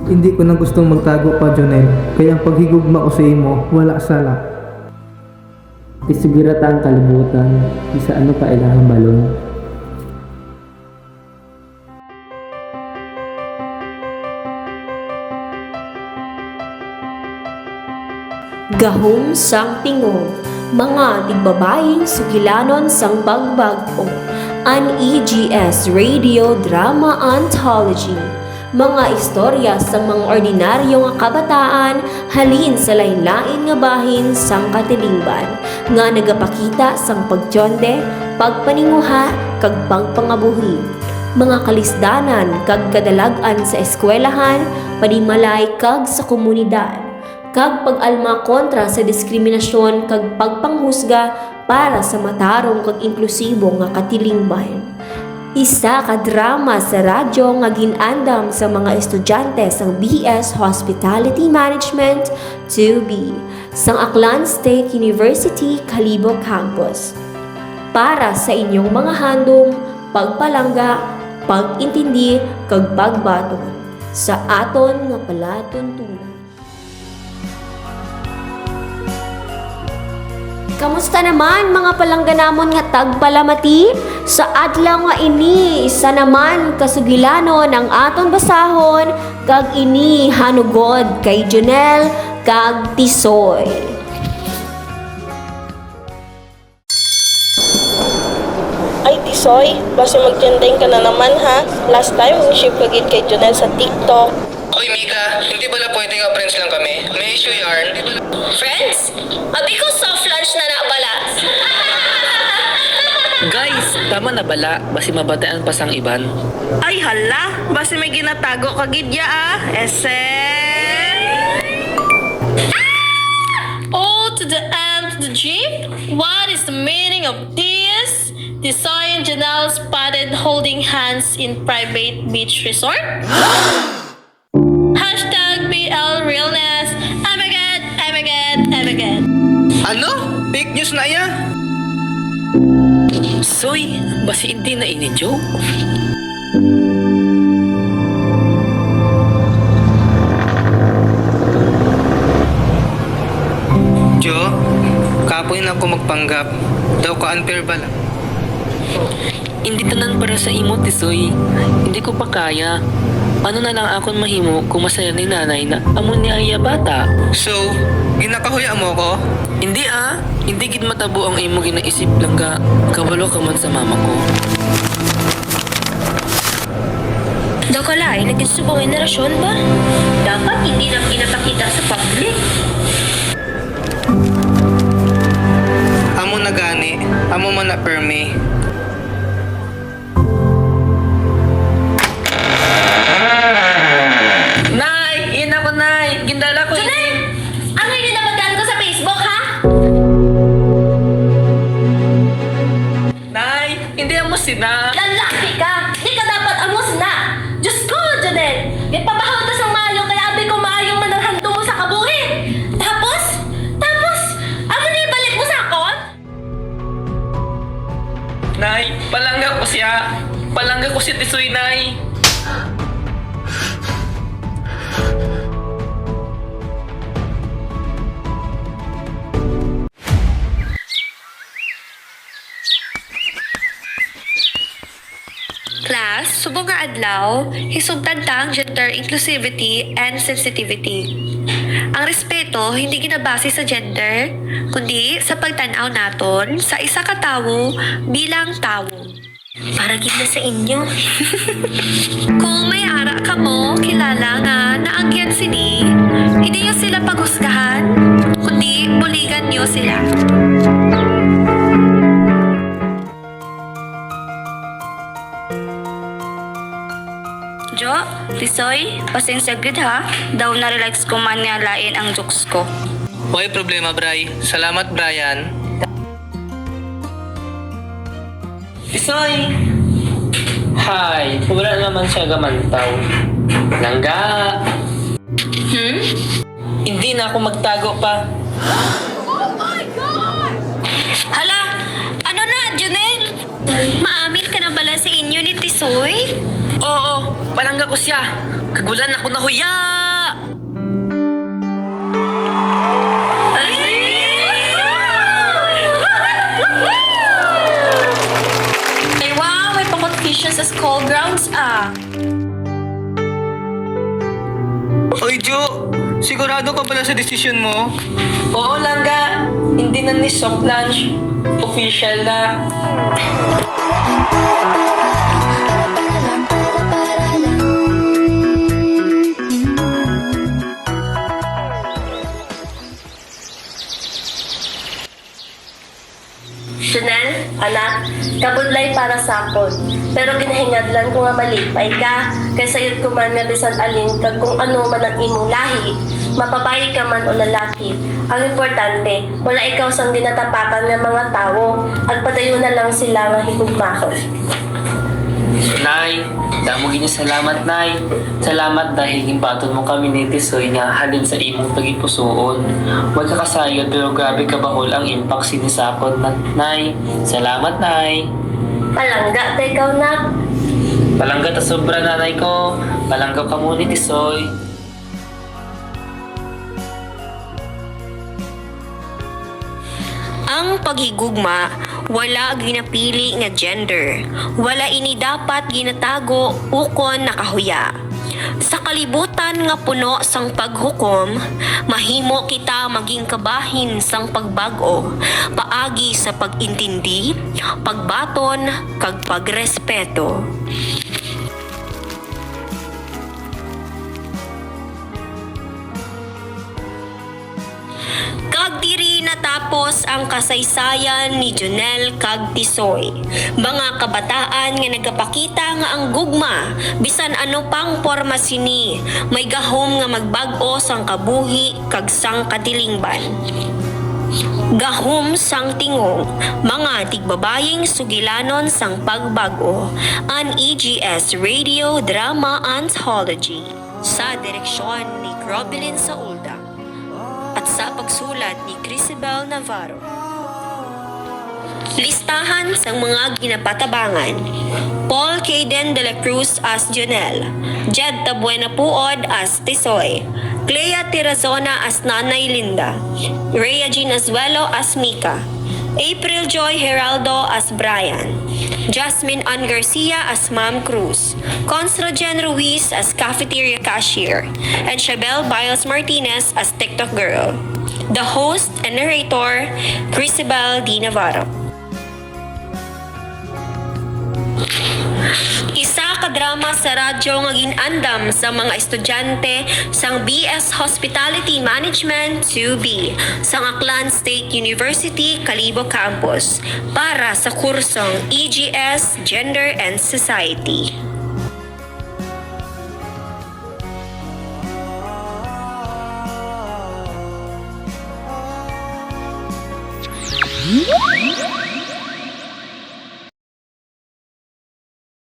Hindi ko na gustong magtago pa, Jonel. Kaya ang paghigugma ko sa imo, wala sala. Isugirata ang kalibutan, isa ano pa ilahang balon. Gahom sang tingog, mga tigbabaying sugilanon sang bagbagpo, an EGS Radio Drama Anthology. Mga istorya sang mga ordinaryo nga kabataan halin sa lain-lain nga bahin sang katilingban nga nagapakita sang pagtiyonde, pagpaninguha kag pagpangabuhi. Mga kalisdanan kag kadalag-an sa eskwelahan, panimalay kag sa komunidad kag pag-alma kontra sa diskriminasyon kag pagpanghusga para sa matarong kag inklusibo nga katilingban. Isa ka drama sa radyo nga ginandam sa mga estudyante sang BS Hospitality Management 2B sang Aklan State University Kalibo Campus. Para sa inyong mga handom, pagpalangga, pag-intindi kag pagbaton sa aton nga palatuntunan. Kamusta naman mga palangganamon nga tagpalamati? Sa adlaw nga ini, isa naman kasugilanon ang aton basahon kag ini hanugod kay Jonel kag Tisoy. Ay, Tisoy, basta magtendeng ka na naman ha. Last time, ship kagid kay Jonel sa TikTok. Hoy Mika, hindi pala pwedeng friends lang kami. May issue yarn. Friends? Abi ko soft lunch na nabala. Guys, tama na bala, basi mabataan pa sang iban. Ay, hala, basta may ginatago kagid ya ah. O to the M to the G? What is the meaning of this? Tisoy and Janelle spotted holding hands in private beach resort? Hashtag BL realness. I'm again, I'm again, I'm again. Ano? Fake news na iya? Soy, basi hindi na ini joke. Jo, kapoy na ako magpanggap. Daw ka unfair bala. Hindi tanan para sa imo, Tisoy. Hindi ko pa kaya. Ano na lang akong mahimo kung masaya ni nanay na amon ni Aya bata? So, ginakahuya mo ko? Hindi ah, hindi gid matabo ang imo ginaisip lang ka. Kabalo ka man sa mama ko. Daw kalay, nagkasubong generasyon ba? Dapat hindi na pinapakita sa public. Amo na gani, amo man na perme. Nay, iyan ako nay. Gindala ko ini. Ano yung dinabagyan ko sa Facebook, ha? Nay, hindi mo sina. Lalaki ka! Di ka dapat amos na! Diyos ko, Jonel! Di pabahaw ta sa mayo kaya abi ko maayong manarhando mo sa kabuhi! Tapos, ano na ibalik mo sa akon? Nay, palangga ko siya. Palangga ko si Tisoy, nay. Class, subong nga adlaw, hisugtan tang gender inclusivity and sensitivity. Ang respeto hindi ginabase sa gender, kundi sa pagtanaw naton sa isa ka tawo bilang tawo. Para gina sa inyo. Kung may ara ka mo, kilala nga naangyan sini, hindi nyo sila paghusgahan, kundi buligan nyo sila. Jo, Tisoy, pasensya gid ha. Daw na-relax ko man nga lain ang jokes ko. Hoy problema, Bray. Salamat, Brian. Tisoy! Hi, wala naman siya gamantaw. Langga! Hindi na ako magtago pa. Hala, ano na, Junel? Maamin ka na bala sa inyo ni Tisoy? Oo, palangga ko siya. Kagulan ako na huya! Ay wow, may pa-competition sa school grounds ah. Oy, Jo! Sigurado ka pala sa desisyon mo? Oo, Langga. Hindi na ni soft lunch. Official na. Chanel, anak, kabudlay para sa akon. Pero ginahingadlan ko nga malipay ka, kaysa yun ko man nga bisan alin kag kung ano man ang imong lahi, mapabayi ka man o lalaki. Ang importante, wala ikaw sang ginatapakan ng mga tao, at padayon na lang sila nga higugmahon. Nay, damo gini salamat, Nay. Salamat dahil gimbaton mo kami ni Tisoy nga halin sa imong pagipusoon. Huwag ka kasayod pero grabe ka bahol ang impact sinisakot na, Nay. Salamat, Nay. Palangga, ikaw na. Palangga ta sobra, nanay ko. Palangga ka muna ni Tisoy. Ang paghigugma, wala ginapili nga gender. Wala ini dapat ginatago ukon nakahuya. Sa kalibutan nga puno sang paghukom, mahimo kita maging kabahin sang pagbago, paagi sa pag-intindi, pagbaton, kag pagrespeto. Kag diri natapos ang kasaysayan ni Jonel kag Tisoy. Mga kabataan nga nagapakita nga ang gugma bisan ano pang porma sini, may gahom nga magbag-o sang kabuhi kag sang kadilingban. Gahom sang tingog, mga tigbabaying sugilanon sang pagbago, an EGS Radio Drama Anthology sa direksyon ni Grobilin Saulda at sa pagsulat ni Crisibel Navarro. Listahan sang mga ginapatabangan: Paul Caden de la Cruz as Jonel, Jed Tabuena Puod as Tisoy, Clea Tirazona as Nanay Linda, Rhea Jean Azuelo as Mika, April Joy Heraldo as Brian, Jasmine Ann Garcia as Ma'am Cruz, Consra Jen Ruiz as Cafeteria Cashier, and Shabel Biles Martinez as TikTok Girl. The host and narrator, Crisibel D. Navarro. Isa ka drama sa radyo nga ginandam sa mga estudyante sang BS Hospitality Management 2B sang Aklan State University, Calibo Campus para sa kursong EGS Gender and Society.